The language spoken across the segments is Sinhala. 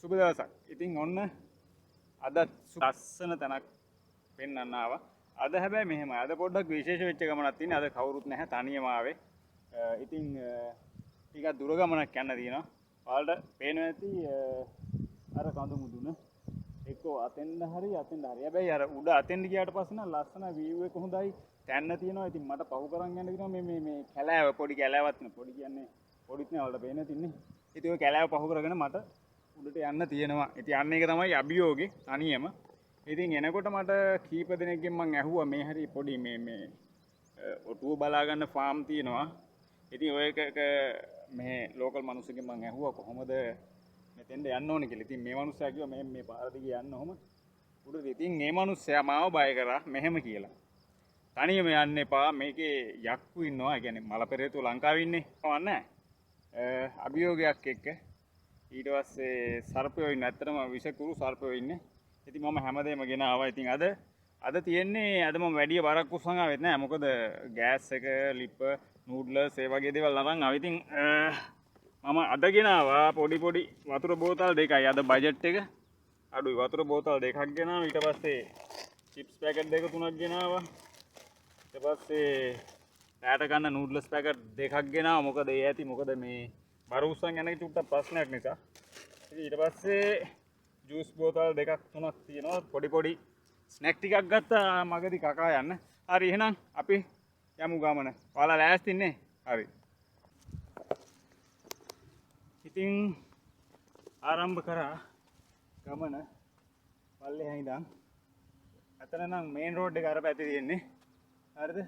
සුබ දවසක්. ඉතින් ඔන්න අද ලස්සන තැනක් පෙන්වන්න ආවා. අද හැබැයි මෙහෙමයි. අද පොඩ්ඩක් විශේෂ වෙච්ච ගමනක් තියෙනවා. අද කවුරුත් නැහැ, තනියම ආවේ. ඉතින් ටිකක් දුර ගමනක් යන්න තියෙනවා. ඔයාලට පේනවා ඇති අර කඳු මුදුන. එක්කෝ අතෙන්ද හරි. හැබැයි අර උඩ අතෙන්ද ගියාට පස්සේ නම් ලස්සන view එක හොඳයි. තැන්න තියෙනවා. ඉතින් මට පහු කරන් යන්න දිනවා මේ කැලෑව පොඩි කැලෑවක් නේ. පොඩි කියන්නේ පොඩිත් නේ වලට පේන තින්නේ. ඉතින් ඔය කැලෑව පහු කරගෙන මට උඩට යන්න තියෙනවා. ඉතින් අන්න ඒක තමයි අභියෝගේ තනියම. ඉතින් එනකොට මට කීප දෙනෙක්ගෙන් මම ඇහුවා මේ හරි පොඩි මේ ඔටුව බලා ගන්න ෆාම් තියෙනවා. ඉතින් ඔය එක මේ ලෝකල් මිනිස්සුගෙන් මම ඇහුවා කොහොමද මෙතෙන්ද යන්න ඕනේ කියලා. ඉතින් මේ මිනිස්සයා කිව්වා මේ පාර දිගේ යන්න ඔහම උඩට. ඉතින් මේ මිනිස්සයා මාව බය කරා මෙහෙම කියලා. තනියම යන්න එපා. මේකේ යක්කු ඉන්නවා. ඒ කියන්නේ මලපෙරේතු ලංකාවේ ඉන්නේ. කවන්නේ නැහැ. අභියෝගයක් එක්ක ඊට පස්සේ සර්පයෝ ඉන්න. ඇත්තටම විෂකුරු සර්පයෝ ඉන්නේ. ඉතින් මම හැමදේම ගෙන ආවා. ඉතින් අද තියෙන්නේ අද මම වැඩි බරක් උස්සන් ආවෙත් නෑ. මොකද ගෑස් එක, ලිප්, නූඩ්ලස් ඒ වගේ දේවල් අරන් ආවා. ඉතින් මම අද ගෙන ආවා පොඩි වතුර බෝතල් දෙකයි. අද බජට් එක අඩුයි. වතුර බෝතල් දෙකක් ගෙන ආවා. ඊට පස්සේ චිප්ස් පැකට් දෙක තුනක් ගෙන ආවා. ඊට පස්සේ රැට ගන්න නූඩ්ලස් පැකට් දෙකක් ගෙන ආවා. මොකද ඒ ඇති මොකද මේ බර උස්සන් යන එක චුට්ටක් ප්‍රශ්නයක් නිසා. ඊට පස්සේ ජූස් බෝතල් දෙකක් තුනක් තියෙනවා. පොඩි ස්නැක් ටිකක් ගත්තා මගදී කකා යන්න. හරි එහෙනම් අපි යමු ගමන. ඔයාලා ලෑස්තින්නේ? හරි. ඉතින් ආරම්භ කරා ගමන පල්ලෙහා ඉඳන්. අතන නම් මේන් රෝඩ් එක අර පැත්තේ තියෙන්නේ. හරිද?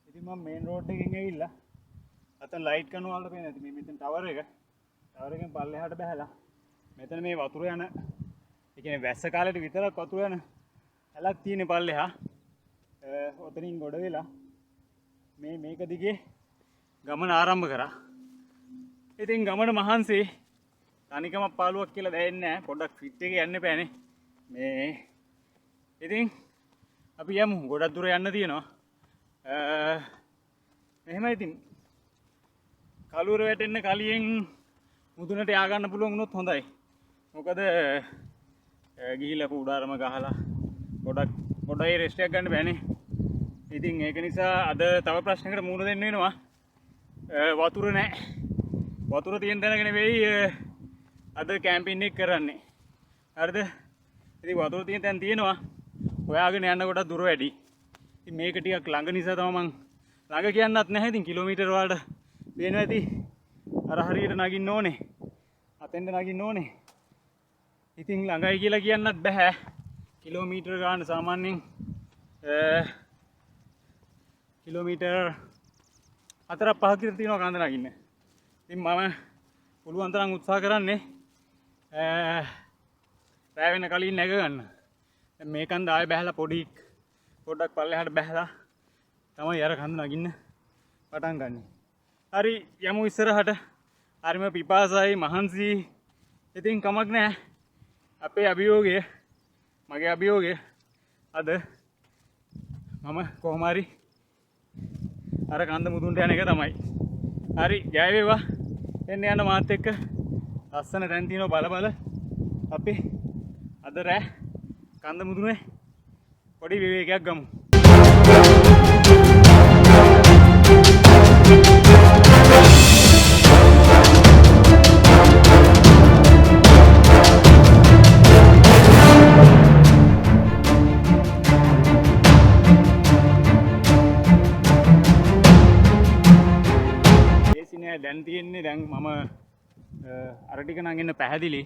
ඉතින් මම මේන් රෝඩ් එකෙන් ඇවිල්ලා අතන ලයිට් කණු වලට පේන ඇති මේ මෙතන ටවර් එකෙන් පල්ලෙහාට බහැලා මෙතන මේ වතුර යන ඒ කියන්නේ වැස්ස කාලේට විතරක් වතුර යන ඇලක් තියෙන පල්ලෙහා ඔතනින් ගොඩ වෙලා මේක දිගේ ගමන ආරම්භ කරා. ඉතින් ගමන මහන්සි තනිකම පාළුවක් කියලා දැනෙන්නේ නැහැ. පොඩ්ඩක් ෆිට් එකේ යන්න එපානේ. මේ ඉතින් අපි යමු. ගොඩක් දුර යන්න තියෙනවා. එහෙමයි ඉතින් කලුවර වැටෙන්න කලියෙන් මුදුනට යා ගන්න පුළුවන් වුණොත් හොඳයි. මොකද ගිහිල්ලා උඩාරම ගහලා පොඩ්ඩයි රෙස්ට් එකක් ගන්න බෑනේ. ඉතින් ඒක නිසා අද තව ප්‍රශ්නයකට මුහුණ දෙන්න වෙනවා. වතුර නැහැ. වතුර තියෙන තැනක නෙවෙයි අද කැම්පින් එක කරන්නේ. හරිද? ඉතින් වතුර තියෙන තැන තියෙනවා. හොයාගෙන යන්න කොට දුර වැඩි. ඉතින් මේක ටිකක් ළඟ නිසා තමයි මං ළඟ කියන්නත් නැහැ. ඉතින් කිලෝමීටර් වලට පේනවා ඇති. අර හරියට නගින්න ඕනේ. අතෙන්ද නගින්න ඕනේ. ඉතින් ළඟයි කියලා කියන්නත් බෑ. කිලෝමීටර් ගාන සාමාන්‍යයෙන් කිලෝමීටර් 4-5 කට තියෙනවා කන්ද නගින්න. ඉතින් මම පුළුවන් තරම් උත්සාහ කරන්නේ රැ වෙන කලින් නැග ගන්න. දැන් මේ කන්ද ආයෙ බහැලා පොඩ්ඩක් පල්ලෙහාට බහැලා තමයි අර කන්ද නගින්න පටන් ගන්නෙ. හරි යමු ඉස්සරහට. හරිම පිපාසයි මහන්සි. ඉතින් කමක් නැහැ. මගේ අභියෝගය අද මම කොහොම හරි අර කන්ද මුදුන්ට යන එක තමයි. හරි ජය වේවා. එන්න යන මාත් එක්ක ලස්සන තැන් තියෙනවා බල අපි අද රෑ කන්ද මුදුනේ පොඩි විවේකයක් ගමු. දැන් තියෙන්නේ දැන් මම අර ටික නම් ඉන්න පැහැදිලි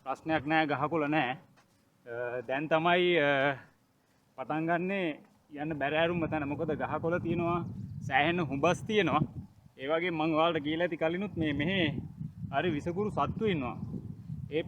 ප්‍රශ්නයක් නැහැ. ගහකොළ නැහැ. දැන් තමයි පටන් ගන්නේ යන්න බැර ඇරුම්ම තැන. මොකද ගහකොළ තියෙනවා, සෑහෙන හුඹස් තියෙනවා. ඒ වගේ මම ඔයාලට කියලා ඇති කලිනුත් මෙහි හරි විසකුරු සත්තු ඉන්නවා. ඒ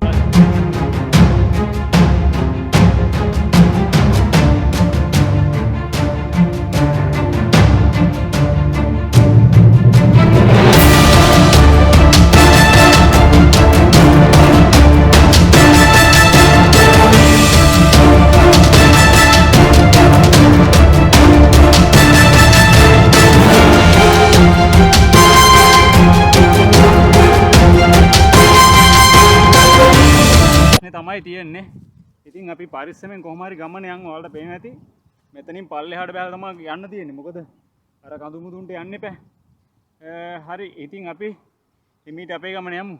ප්‍රශ්නේ තමයි තියෙන්නේ. ඉතින් අපි පරිස්සමෙන් කොහොම හරි ගමන යන්න ඔයාලට පේන ඇති. මෙතනින් පල්ලෙහාට බැලලා තමයි යන්න තියෙන්නේ. මොකද අර කඳු මුදුන්ට යන්න එපා. හරි ඉතින් අපි හිමීට අපේ ගමන යමු.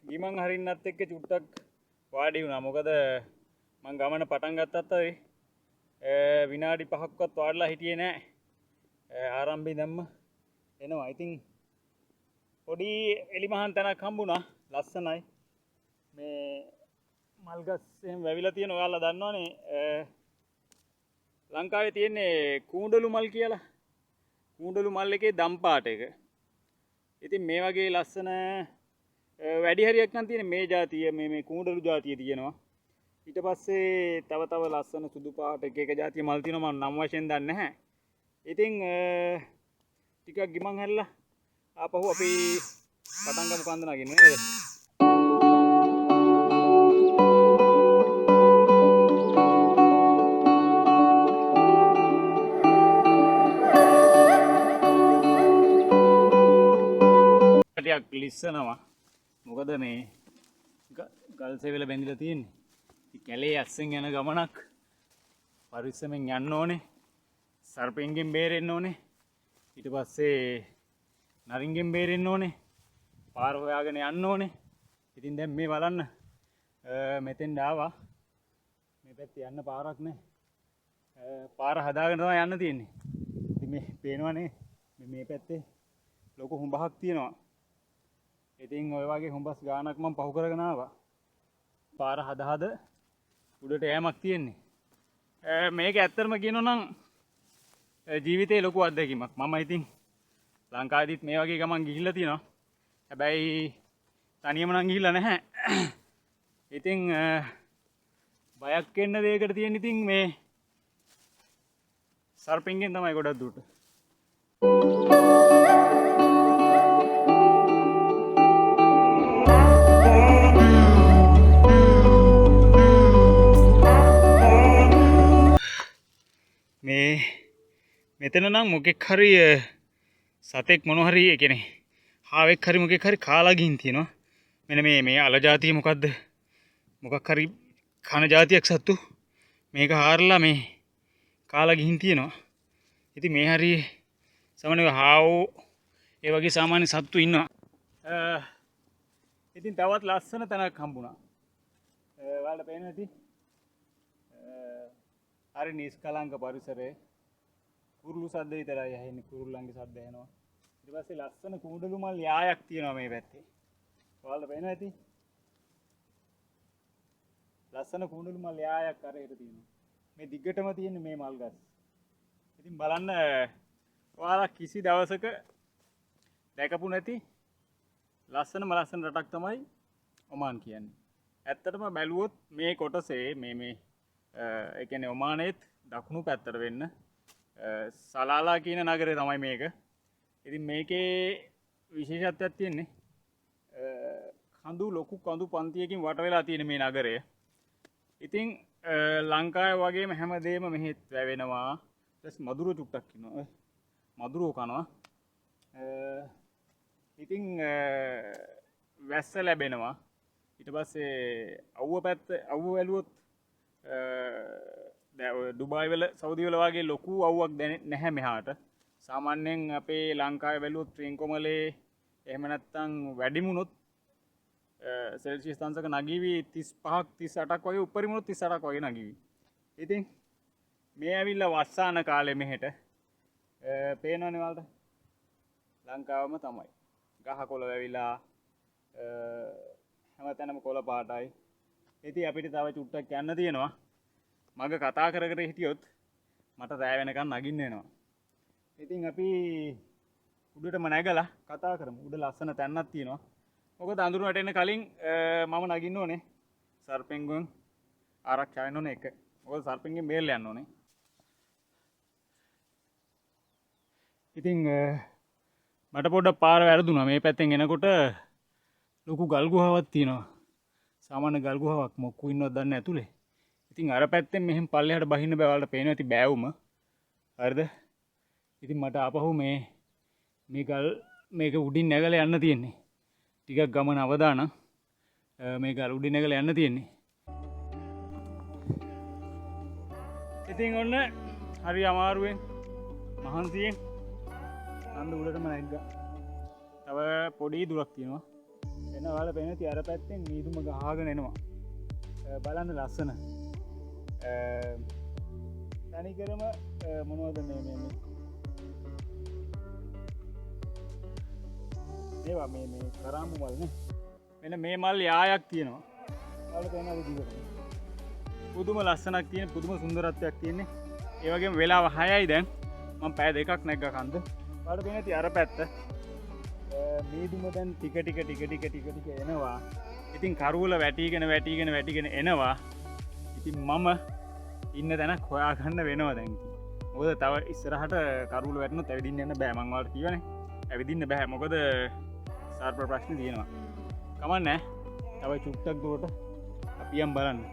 ගිමන් හරින්නත් එක්ක චුට්ටක් වාඩි වුණා. මොකද මං ගමන පටන් ගත්තත් විනාඩි 5ක්වත් වාඩිලා හිටියේ නෑ. ආරම්භයේ දැම්ම එනවා. ඉතින් පොඩි එලිමහන් තැනක් හම්බුණා. ලස්සනයි. මේ මල්ගස් එහෙම වැවිලා තියෙන ඔයාලා දන්නවනේ. ලංකාවේ තියෙන්නේ කූඩලු මල් කියලා. කූඩලු මල් එකේ දම් පාට එක. ඉතින් මේ වගේ ලස්සන වැඩි හරියක් නම් තියෙන මේ જાතිය මේ කූඩලු જાතිය තියෙනවා. ඊට පස්සේ තව ලස්සන සුදු පාට එක જાතිය මල් තියෙනවා මම නම් වශයෙන් දන්නේ නැහැ. ඉතින් ටිකක් ගිමන් හැල්ලා ආපහු අපි පටන් ගමු කන්ද නගින්න නේද? ටිකක් ලිස්සනවා. මොකද මේ ගල් සෙවිල බැඳිලා තියෙන්නේ. කැලේ අස්සෙන් යන ගමනක් පරිස්සමෙන් යන්න ඕනේ. සර්පෙන්ගෙන් බේරෙන්න ඕනේ. ඊට පස්සේ නරින්ගෙන් බේරෙන්න ඕනේ. පාර හොයාගෙන යන්න ඕනේ. ඉතින් දැන් මේ බලන්න මෙතෙන් ආවා. මේ පැත්තේ යන්න පාරක් නැහැ. පාර හදාගෙන තමයි යන්න තියෙන්නේ. ඉතින් මේ පේනවනේ මේ පැත්තේ ලොකු හුඹහක් තියෙනවා. ඉතින් ඔය වගේ හුඹස් ගානක් මම පහු කරගෙන ආවා. පාර හද උඩට යෑමක් තියෙන්නේ. මේක ඇත්තටම කියනවා නම් ජීවිතේ ලොකු අත්දැකීමක්. මම ඉතින් ලංකාවේදීත් මේ වගේ ගමන් ගිහිල්ලා තියෙනවා. හැබැයි තනියම නම් ගිහිල්ලා නැහැ. ඉතින් බයක් වෙන්න දෙයකට තියෙන ඉතින් මේ සර්පින්ගෙන් තමයි ගොඩක් දුරට. මෙතන නම් මොකෙක් හරි සතෙක් මොන හරි ඒ කියන්නේ හාවෙක් හරි මොකෙක් හරි කාලා ගින් තියෙනවා. මෙන්න මේ අල జాතිය මොකද්ද? මොකක් හරි කන జాතියක් සත්තු මේක හාරලා මේ කාලා ගින් තියෙනවා. ඉතින් මේ හරි සමහරව හාවෝ ඒ වගේ සාමාන්‍ය සත්තු ඉන්නවා. ඉතින් තවත් ලස්සන තැනක් හම්බුණා. ඔයාලට පේනවා ඇති. හරි නිස්කලංක පරිසරයේ කුරුළු සද්ද විතරයි ඇහෙන්නේ. කුරුල්ලන්ගේ සද්ද ඇහෙනවා. ඊට පස්සේ ලස්සන කුඩලු මල් යායක් තියෙනවා මේ පැත්තේ. ඔයාලට පේනවා ඇති. ලස්සන කුඩලු මල් යායක් අරහෙට තියෙනවා. මේ දිගටම තියෙන මේ මල් ගස්. ඉතින් බලන්න ඔයාලා කිසි දවසක දැකපු නැති ලස්සනම ලස්සන රටක් තමයි ඔමාන් කියන්නේ. ඇත්තටම බැලුවොත් මේ කොටසේ මේ ඒ කියන්නේ ඔමානයේත් දකුණු පැත්තට වෙන්න සලාලා කියන නගරය තමයි මේක. ඉතින් මේකේ විශේෂත්වයක් තියෙන්නේ කඳු ලොකු කඳු පන්තියකින් වට වෙලා තියෙන මේ නගරය. ඉතින් ලංකාවේ වගේම හැමදේම මෙහෙත් වැවෙනවා. ඊට මදුරුව චුට්ටක් ඉන්නවා. මදුරුව කනවා. ඉතින් වැස්ස ලැබෙනවා. ඊට පස්සේ අවුව පැත්ත අවුව වැළුවොත් ඩුබායි වල සෞදි වල වගේ ලොකු අවුවක් නැහැ මෙහාට. සාමාන්‍යයෙන් අපේ ලංකාවේ වැළුවොත් ත්‍රිංකොමලේ එහෙම නැත්නම් වැඩිමුණොත් සෙල්සියස් අංශක නගීවි 35ක් 38ක් වගේ උඩරිමුණොත් 38ක් වගේ නගීවි. ඉතින් මේ ඇවිල්ලා වස්සාන කාලේ මෙහෙට පේනවනේ වලට ලංකාවම තමයි. ගහකොළ වැවිලා හැමතැනම කොළ පාටයි. ඉතින් අපිට තව චුට්ටක් යන්න තියෙනවා. මග කතා කර කර හිටියොත් මට රෑ වෙනකන් නගින්න වෙනවා. ඉතින් අපි උඩටම නැගලා කතා කරමු. උඩ ලස්සන තැන්නක් තියෙනවා. මොකද අඳුර වැටෙන්න කලින් මම නගින්න ඕනේ. සර්පෙන්ගෙන් ආරක්ෂා වෙන්න ඕනේ එක. මොකද සර්පෙන්ගෙන් බේරලා යන්න ඕනේ. ඉතින් මට පොඩ්ඩක් පාර වැරදුනා. මේ පැත්තෙන් එනකොට ලොකු ගල් ගුහාවක් තියෙනවා. සාමාන්‍ය ගල් ගුහාවක් මොකු ඉන්නවද දන්නේ ඇතුලේ. ඉතින් අර පැත්තෙන් මෙහෙම පල්ලෙහාට බහින්න බෑ. ඔයාලට පේනවා ඇති බෑවුම. හරිද? ඉතින් මට ආපහු මේ ගල් මේක උඩින් නැගලා යන්න තියෙන්නේ. ටිකක් ගමන අවදානම් මේක උඩින් නැගලා යන්න තියෙන්නේ. ඉතින් ඔන්න හරි අමාරුවෙන් මහන්සියෙන් අන්ද උඩටම නැග්ගා. තව පොඩි දුරක් තියෙනවා. එන වල පෙනති අර පැත්තෙන් මීදුම ගහගෙන එනවා. බලන්න ලස්සන. තනිකරම මොනවද මේ ඒවා මේ කරාමු මල් නේ. මෙන්න මේ මල් යායක් තියෙනවා. වල පෙනවද දිගට. පුදුම ලස්සනක් තියෙන පුදුම සුන්දරත්වයක් තියෙන්නේ. ඒ වගේම වෙලාව 6යි දැන්. මම පැය දෙකක් නැග්ගා කන්ද. වල පෙනති අර පැත්ත. මීදුම දැන් ටික එනවා. ඉතින් කරුවල වැටිගෙන එනවා. ඉතින් මම ඉන්න තැනක් හොයාගන්න වෙනවා දැන්. මොකද තව ඉස්සරහට කරුවල වැටුණොත් ඇවිදින්න යන්න බෑ. මං ඔයාලට කියවනේ. ඇවිදින්න බෑ. මොකද සර්ප ප්‍රශ්න තියෙනවා. කමන්නේ. තව චුට්ටක් දුරට අපි යම් බලන්න.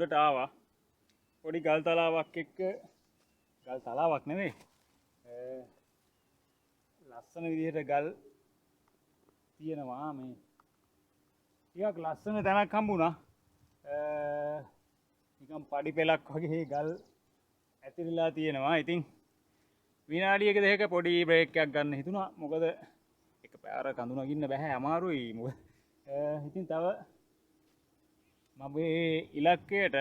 උඩට ආවා. පොඩි ගල් තලාවක් එක්ක ගල් තලාවක් නෙවෙයි. ලස්සන විදිහට ගල් තියෙනවා මේ. ටිකක් ලස්සන තැනක් හම්බුණා. නිකන් පඩි පෙලක් වගේ ගල් ඇතිරිලා තියෙනවා. ඉතින් විනාඩියක දෙකක පොඩි බ්‍රේක් එකක් ගන්න හිතුණා. මොකද එකපාර කඳු නගින්න බෑ අමාරුයි. මොකද ඉතින් තව මගේ ඉලක්කයට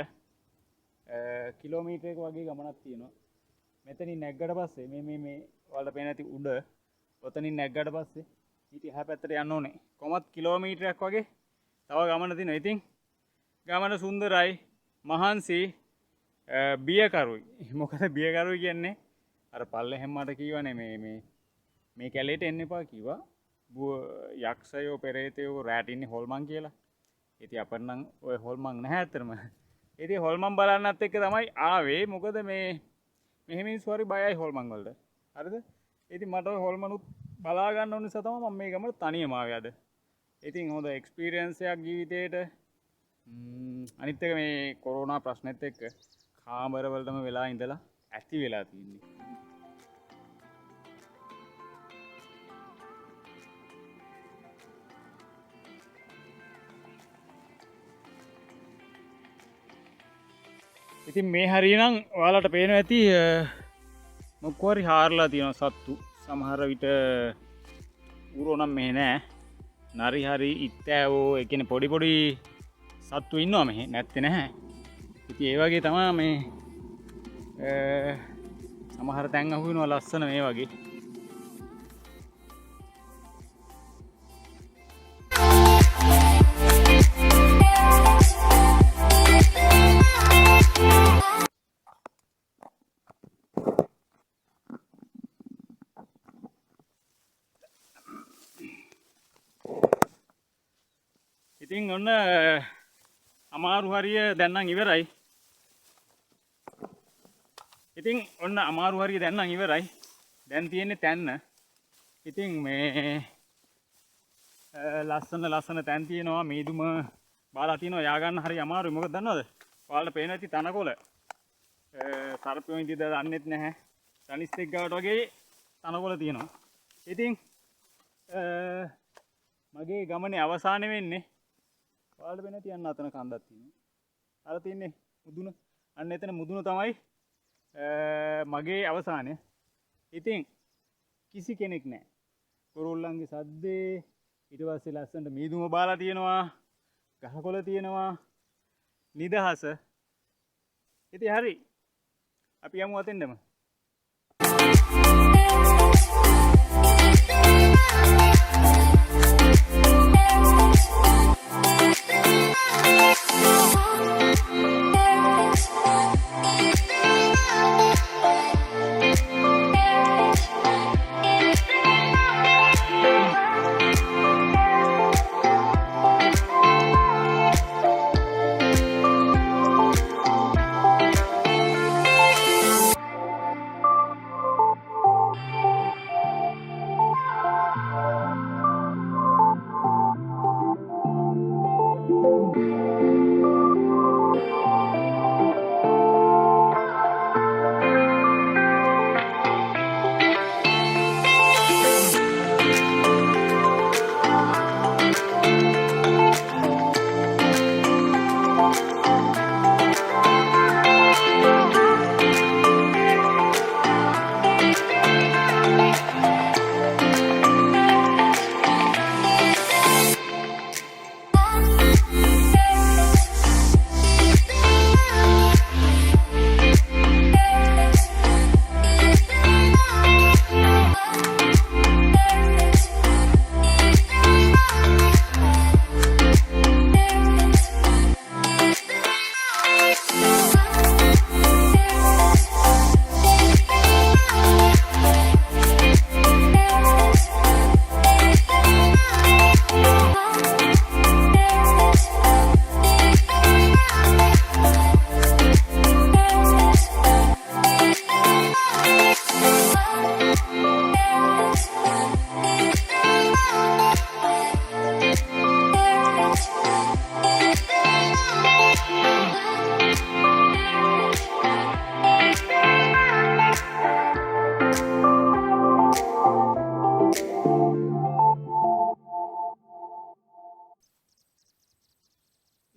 කිලෝමීටරයක වගේ ගමනක් තියෙනවා. මෙතනින් නැග්ගට පස්සේ මේ ඔයාලට පේන ඇති උඩ ඔතනින් නැග්ගට පස්සේ ඊට එහා පැත්තට යන්න ඕනේ. කොහොමත් කිලෝමීටරයක් වගේ තව ගමන තියෙනවා. ඉතින් ගමන සුන්දරයි, මහන්සි, බියකරුයි. මොකද බියකරුයි කියන්නේ අර පල්ලෙහෙන් මට කියවනේ මේ කැලේට එන්න එපා කිව්වා. යක්ෂයෝ පෙරේතයෝ රැටින්නේ හොල්මන් කියලා. ඉතින් අපිට නම් ඔය හොල්මන් නැහැ අතරම. ඉතින් හොල්මන් බලන්නත් එක්ක තමයි ආවේ. මොකද මෙහෙම මිනිස්සු හරි බයයි හොල්මන් වලට. හරිද? ඉතින් මට ඔය හොල්මනුත් බලා ගන්න ඕන නිසා තමයි මම මේ ගමට තනියම ආවේ අද. ඉතින් හොඳ එක්ස්පීරියන්ස් එකක් ජීවිතේට. අනිත් එක මේ කොරෝනා ප්‍රශ්නෙත් එක්ක කාමර වලටම වෙලා ඉඳලා ඇති වෙලා තියෙන්නේ. ඉතින් මේ හරියනම් ඔයාලට පේනවා ඇති මොකෝරි හාරලා තියෙනවා සත්තු. සමහර විට ඌරෝ නම් මෙහෙ නෑ. නරි හරි ඉත්තෑවෝ ඒ කියන්නේ පොඩි සත්තු ඉන්නවා මෙහෙ නැත්තේ නැහැ. ඉතින් ඒ වගේ තමයි මේ සමහර තැන් අහු වෙනවා ලස්සන මේ වගේ. ඉතින් ඔන්න අමාරු හරිය දැන් නම් ඉවරයි. ඉතින් ඔන්න අමාරු හරිය දැන් නම් ඉවරයි. දැන් තියෙන්නේ තැන්න. ඉතින් මේ ලස්සන තැන් තියෙනවා. මීදුම බාලා තියෙනවා. යා ගන්න හරි අමාරුයි. මොකද දන්නවද? ඔයාලට පේන ඇති තනකොළ. සර්පයෝ ඉඳිද දන්නෙත් නැහැ. තනිස්තෙක් ගාවට වගේ තනකොළ තියෙනවා. ඉතින් මගේ ගමනේ අවසානය වෙන්නේ ඔයාලට වෙන තියන්න අතන කන්දක් තියෙනවා. අර තියන්නේ මුදුන. අන්න එතන මුදුන තමයි මගේ අවසානය. ඉතින් කිසි කෙනෙක් නැහැ. කුරුල්ලන්ගේ සද්දේ ඊට පස්සේ ලස්සනට මීදුම බාලා තියෙනවා. ගහකොළ තියෙනවා. නිදහස. ඉතින් හරි. අපි යමු අතෙන්දම.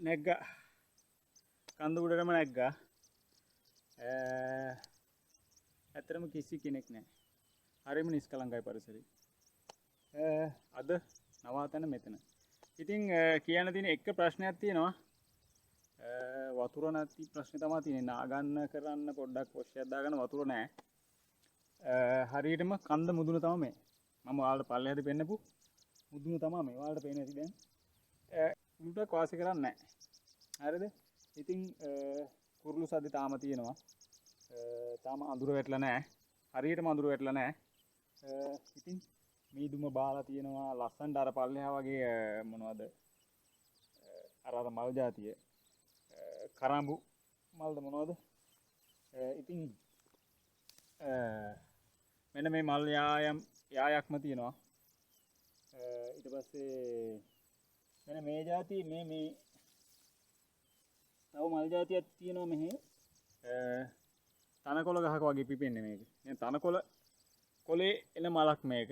නැග්ගා කන්ද උඩටම නැග්ගා. ඇත්තටම කිසි කෙනෙක් නැහැ. හරියම නිස්කලංකයි පරිසරය. අද නවාතැන මෙතන. ඉතින් කියන්න තියෙන එක ප්‍රශ්නයක් තියෙනවා. වතුර නැති ප්‍රශ්නේ තමයි තියෙන්නේ. නාගන්න කරන්න පොඩ්ඩක් පොෂ්යක් දාගන්න වතුර නැහැ. හරියටම කන්ද මුදුන තමයි මේ. මම ඔයාලට පල්ලෙහාදී පෙන්නපු මුදුන තමයි මේ. ඔයාලට පේන්නේ නැති දැන්. උඩට වාසි කරන්නේ නැහැ. හරිද? ඉතින් කුරුළු සද්ද තාම තියෙනවා. තාම අඳුර වැටලා නැහැ. හරියටම අඳුර වැටලා නැහැ. ඉතින් මීදුම බාලා තියෙනවා. ලස්සනට අර පල්ලෙහා වගේ මොනවද? අර මල් జాතිය. කරඹු මල්ද මොනවද? ඉතින් මෙන්න මේ මල් යායක්ම තියෙනවා. ඊට පස්සේ මෙන්න මේ જાතිය මේ තව මල් જાතියක් තියෙනවා මෙහි. තනකොළ ගහක වගේ පිපෙන්නේ මේක. දැන් තනකොළ කොලේ එන මලක් මේක.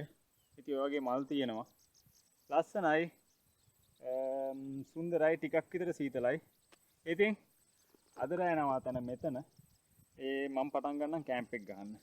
ඉතින් ඔය වගේ මල් තියෙනවා. ලස්සනයි. සුන්දරයි, ටිකක් විතර සීතලයි. ඉතින් අද රෑ නවාතැන මෙතන. මම පටන් ගන්නම් කැම්ප් එක ගහන්න.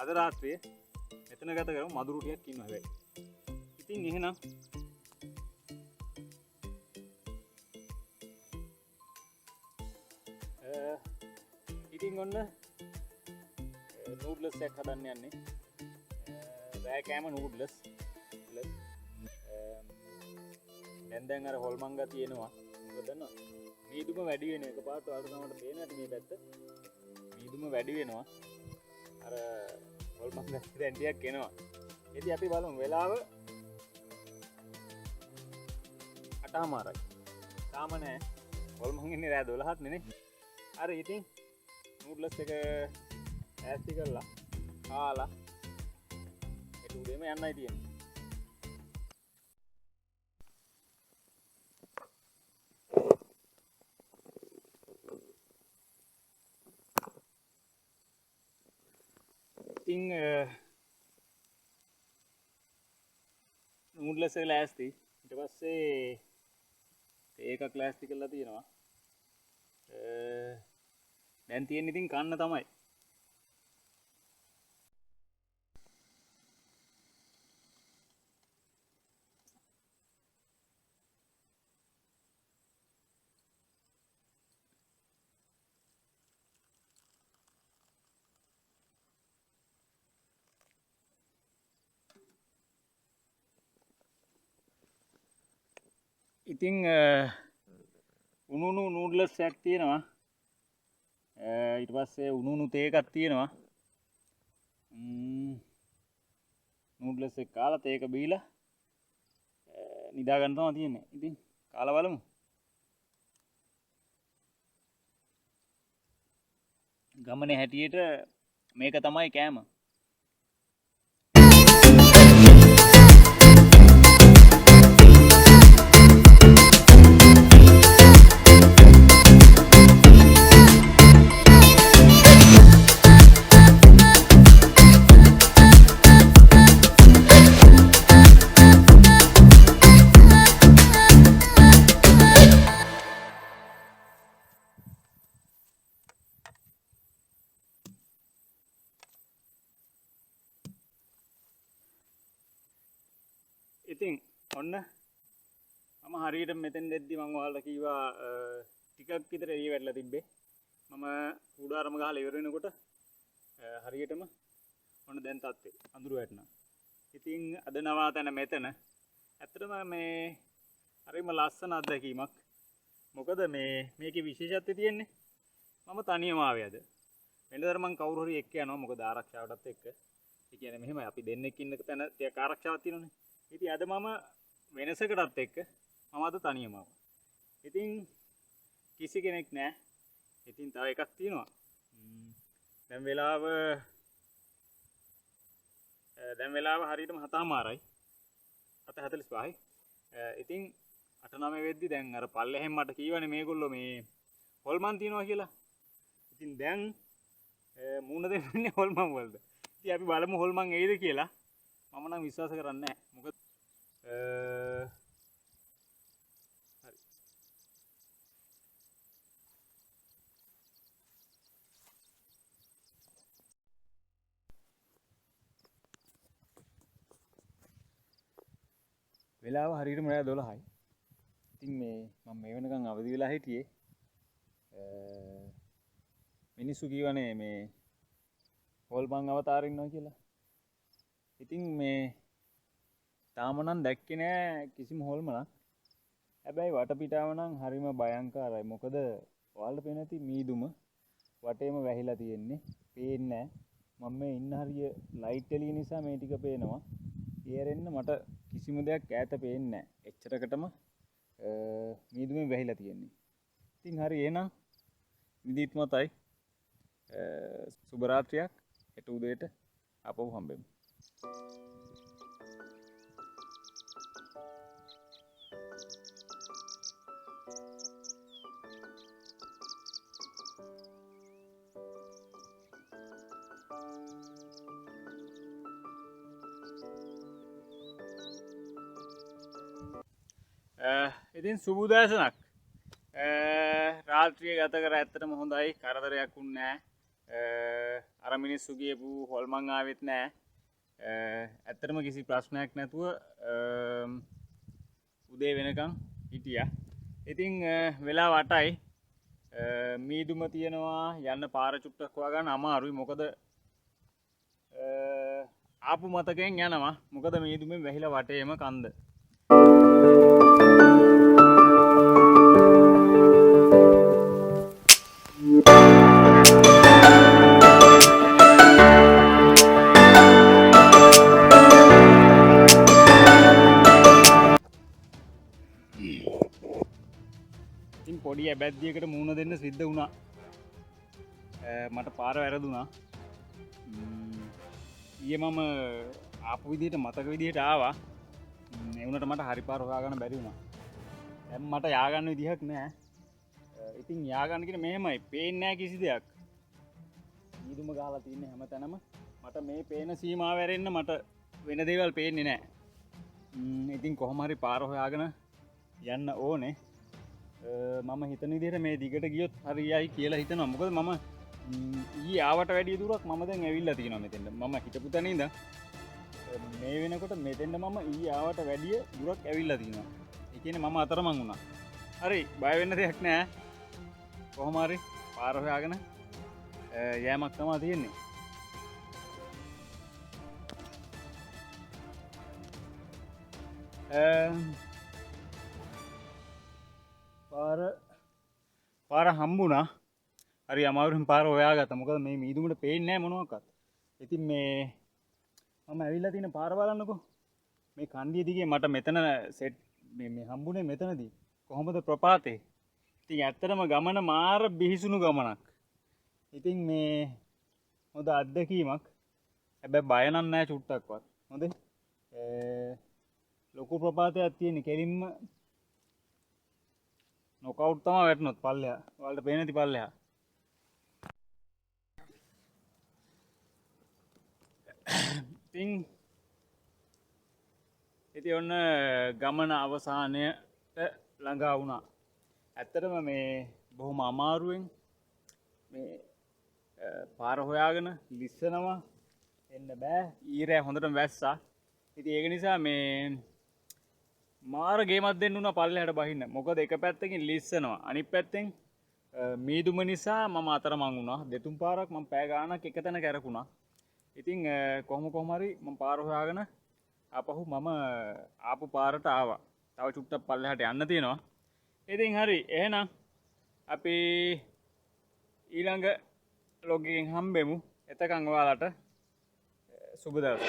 අද රාත්‍රියේ මෙතන ගත කරමු. මදුරු ටිකක් ඉන්නවා හැබැයි. ඉතින් එහෙනම් ඉතින් ඔන්න නූඩ්ලස් එකක් හදන්න යන්නේ. රෑ කෑම නූඩ්ලස් දැන් අර හොල්මන් ගතිය එනවා. මොකද දන්නවද? මීදුම වැඩි වෙන එක පාට වලට තමයි පේනට මේ පැත්ත. මීදුම වැඩි වෙනවා. අර හොල්මන් ගතිය දැන් ටිකක් එනවා. ඉතින් අපි බලමු වෙලාව 8:00යි. තාම නෑ. හොල්මන් ඉන්නේ රෑ 12ක් නේ. අර ඉතින් නූඩ්ලස් එක ඈස්ටි කරලා කාලා ඒක උදේම යන්නයි තියෙන්නේ. ඉතින් නූඩ්ලස් එක ලෑස්ති. ඊට පස්සේ ඒකක් ලෑස්ති කරලා තියෙනවා. දැන් තියෙන්නේ ඉතින් කන්න තමයි. ඉතින් උණුණු නූඩ්ලස් එකක් තියෙනවා. ඊට පස්සේ උණුණු තේ එකක් තියෙනවා. නූඩ්ලස් එක කාලා තේ එක බීලා නිදා ගන්න තමයි තියෙන්නේ. ඉතින් කාලා බලමු. ගමනේ හැටියට මේක තමයි කෑම. ඉතින් ඔන්න මම හරියට මෙතෙන් දෙද්දි මම ඔයාලට කිව්වා ටිකක් විතර එළිය වැටලා තිබ්බේ. මම කුඩාරම ගහලා ඉවර වෙනකොට හරියටම ඔන්න දැන් තත්ත්වේ අඳුර වැටෙනවා. ඉතින් අද නවාතැන මෙතන ඇත්තටම මේ හරිම ලස්සන අත්දැකීමක්. මොකද මේකේ විශේෂත්වය තියෙන්නේ මම තනියම ආවේ අද. වෙනදට මම කවුරු හරි එක්ක යනවා. මොකද ආරක්ෂාවටත් එක්ක. ඒ කියන්නේ මෙහෙමයි අපි දෙන්නෙක් ඉන්න තැන ටික ආරක්ෂාවක් තියෙනවනේ. ඉතින් අද මම වෙනසකටත් එක්ක මම අද තනියම ආවා. ඉතින් කිසි කෙනෙක් නැහැ. ඉතින් තව එකක් තියෙනවා. දැන් වෙලාව හරියටම 7:00යි. 7:45යි. ඉතින් 8:09 වෙද්දි දැන් අර පල්ලෙහෙන් මට කීවනේ මේගොල්ලෝ මේ හොල්මන් තියනවා කියලා. ඉතින් දැන් මූණ දෙන්නේ හොල්මන් වලට. ඉතින් අපි බලමු හොල්මන් එයිද කියලා. මම නම් විශ්වාස කරන්නේ නැහැ. මොකද හරි. වෙලාව හරියටම රෑ 12යි. ඉතින් මම මේ වෙනකන් අවදි වෙලා හිටියේ. මිනිස්සු කියවනේ මේ හොල්මන් අවතාර ඉන්නවා කියලා. ඉතින් තාම නම් දැක්කේ නෑ කිසිම හොල්මනක්. හැබැයි වටපිටාව නම් හරිම භයංකාරයි. මොකද ඔයාලට පේන ඇති මීදුම වටේම වැහිලා තියෙන්නේ. පේන්නේ නෑ. මම මේ ඉන්න හරිය ලයිට් එළිය නිසා මේ ටික පේනවා. ඊයරෙන්න මට කිසිම දෙයක් ඈත පේන්නේ නෑ. එච්චරකටම මීදුමේ වැහිලා තියෙන්නේ. ඉතින් හරි එහෙනම් නිදිත් මතයි. සුබ රාත්‍රියක්. හෙට උදේට ආපහු හම්බෙමු. ඉතින් සුබුදෑසනක්. රාත්‍රිය ගත කර ඇත්තටම හොඳයි. කරදරයක් වුණේ නැහැ. අර මිනිස්සු ගියපු හොල්මන් ආවෙත් නැහැ. ඇත්තටම කිසි ප්‍රශ්නයක් නැතුව උදේ වෙනකන් හිටියා. ඉතින් වෙලාව 8යි. මීදුම තියෙනවා. යන්න පාර චුට්ටක් හොයාගන්න අමාරුයි. මොකද ආපු මතකයෙන් යනවා. මොකද මීදුමෙන් වැහිලා වටේම කන්ද. ඉතින් පොඩි ඇබැද්දියකට මූණ දෙන්න සිද්ධ වුණා. මට පාර වැරදුනා. ඊයේ මම ආපු විදිහට මතක විදිහට ආවා. ඒ වුණාට මට හරි පාර හොයාගන්න බැරි වුණා. දැන් මට යාගන්න විදිහක් නැහැ. ඉතින් යාගන්න කියන මෙහෙමයි. පේන්නේ නැහැ කිසි දෙයක්. ඊදුම ගහලා තින්නේ හැමතැනම. මට මේ පේන සීමාව ඇරෙන්න මට වෙන දේවල් පේන්නේ නැහැ. ඉතින් කොහොම හරි පාර හොයාගෙන යන්න ඕනේ. මම හිතන විදිහට මේ දිගට ගියොත් හරියයි කියලා හිතනවා. මොකද මම ඊ ආවට වැඩිය දුරක් මම දැන් ඇවිල්ලා තියෙනවා මෙතෙන්ට. මම හිටපු තැන ඉඳන් මේ වෙනකොට මෙතෙන්ට මම ඊ ආවට වැඩිය දුරක් ඇවිල්ලා තියෙනවා. ඒ කියන්නේ මම අතරමං වුණා. හරි බය වෙන්න දෙයක් නැහැ. කොහොම හරි පාර හොයාගෙන යෑමක් තමයි තියෙන්නේ. පාර හම්බුණා. හරි අමාරුවෙන් පාර හොයාගත්තා. මොකද මේ මීදුමට පේන්නේ නැහැ මොනවාක්වත්. ඉතින් මේ මම ඇවිල්ලා තියෙන පාර බලන්නකෝ. මේ කන්දිය දිගේ මට මෙතන සෙට් මේ හම්බුනේ මෙතනදී. කොහොමද ප්‍රපාතේ? ඉතින් ඇත්තටම ගමන මාර බිහිසුණු ගමනක්. ඉතින් මේ හොඳ අත්දැකීමක්. හැබැයි බය නම් නැහැ චුට්ටක්වත්. හොඳේ. ලොකු ප්‍රපාතයක් තියෙන කෙලින්ම නොකවුට් තමයි වැටුනොත් පල්ලෙහා. ඔයාලට පේන්නේ නැති පල්ලෙහා. ඉතින් ඔන්න ගමන අවසානයට ළඟා වුණා. ඇත්තටම මේ බොහොම අමාරුවෙන් මේ පාර හොයාගෙන ලිස්සනවා එන්න බෑ. ඊරෑ හොඳටම වැස්සා. ඉතින් ඒක නිසා මේ මාර ගේමක් දෙන්න උනා පල්ලෙහාට බහින්න. මොකද එක පැත්තකින් ලිස්සනවා. අනිත් පැත්තෙන් මීදුම නිසා මම අතරමං වුණා. දෙතුන් පාරක් මම පෑ ගානක් එකතැන කැරකුණා. ඉතින් කොහොම හරි මම පාර හොයාගෙන ආපහු මම ආපු පාරට ආවා. තව චුට්ටක් පල්ලෙහාට යන්න තියෙනවා. ඉතින් හරි එහෙනම් අපි ඊළඟ ලොග් එකෙන් හම්බෙමු. එතකන් ඔයාලට සුබ දවසක්.